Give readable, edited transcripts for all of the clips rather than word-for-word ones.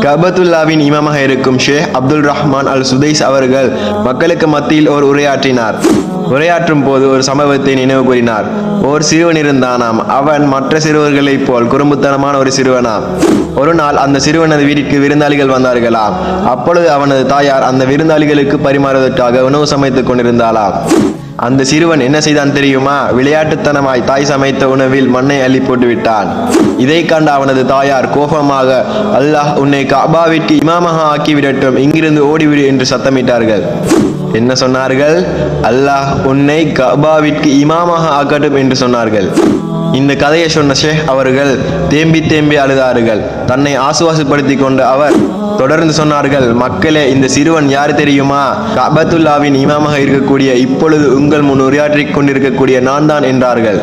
கஅபத்துல்லாவின் இமாமாக இருக்கும் ஷேக் அப்துல் ரஹ்மான் அல் சுதைஸ் அவர்கள் மக்களுக்கு மத்தியில் ஒரு உரையாற்றினார். உரையாற்றும் போது ஒரு சம்பவத்தை நினைவு கூறினார். ஓர் சிறுவன் இருந்தானாம். அவன் மற்ற சிறுவர்களைப் போல் குறும்புத்தனமான ஒரு சிறுவனாம். ஒரு நாள் அந்த சிறுவனது வீட்டிற்கு விருந்தாளிகள் வந்தார்களாம். அப்பொழுது அவனது தாயார் அந்த விருந்தாளிகளுக்கு பரிமாறுவதற்காக உணவு சமைத்துக் கொண்டிருந்தாளாம். அந்த சிறுவன் என்ன செய்தான் தெரியுமா? விளையாட்டுத்தனமாய் தாய் சமைத்த உணவில் மண்ணை அள்ளி போட்டு விட்டான். இதை கண்ட அவனது தாயார் கோபமாக, அல்லாஹ் உன்னை கஅபாவிற்கு இமாமாக ஆக்கிவிடட்டும், இங்கிருந்து ஓடிவிடு என்று சத்தமிட்டார்கள். என்ன சொன்னார்கள்? அல்லாஹ் உன்னை கஅபாவிற்கு இமாமாக ஆக்கட்டும் என்று சொன்னார்கள். இந்த கதையை சொன்ன ஷேக் அவர்கள் தேம்பி தேம்பி அழுதார்கள். தன்னை ஆசுவாசப்படுத்திக் கொண்ட அவர் தொடர்ந்து சொன்னார்கள், மக்களே, இந்த சிறுவன் யார் தெரியுமா? கஅபத்துல்லாவின் இமாமாக இருக்கக்கூடிய, இப்பொழுது உங்கள் முன் உரையாற்றிக் கொண்டிருக்கக்கூடிய நான் தான் என்றார்கள்.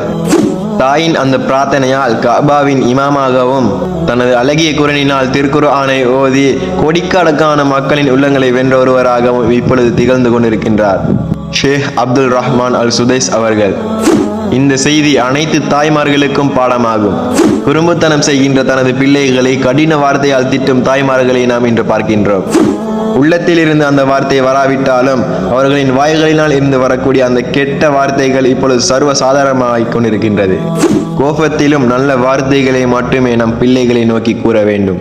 தாயின் அந்த பிரார்த்தனையால் கஅபாவின் இமாமாகவும் தனது அழகிய குரலினால் திருக்குர்ஆனை ஓதி கோடிக்கணக்கான மக்களின் உள்ளங்களை வென்ற ஒருவராகவும் இப்பொழுது திகழ்ந்து கொண்டிருக்கின்றார் ஷேக் அப்துல் ரஹ்மான் அல் சுதைஸ் அவர்கள். இந்த செய்தி அனைத்து தாய்மார்களுக்கும் பாடமாகும். குறும்புத்தனம் செய்கின்ற தனது பிள்ளைகளை கடின வார்த்தையால் திட்டும் தாய்மார்களை நாம் இன்று பார்க்கின்றோம். உள்ளத்தில் இருந்து அந்த வார்த்தை வராவிட்டாலும் அவர்களின் வாய்களினால் இருந்து வரக்கூடிய அந்த கெட்ட வார்த்தைகள் இப்பொழுது சர்வ சாதாரணமாகிக் கொண்டிருக்கின்றது. கோபத்திலும் நல்ல வார்த்தைகளை மட்டுமே நம் பிள்ளைகளை நோக்கி கூற வேண்டும்.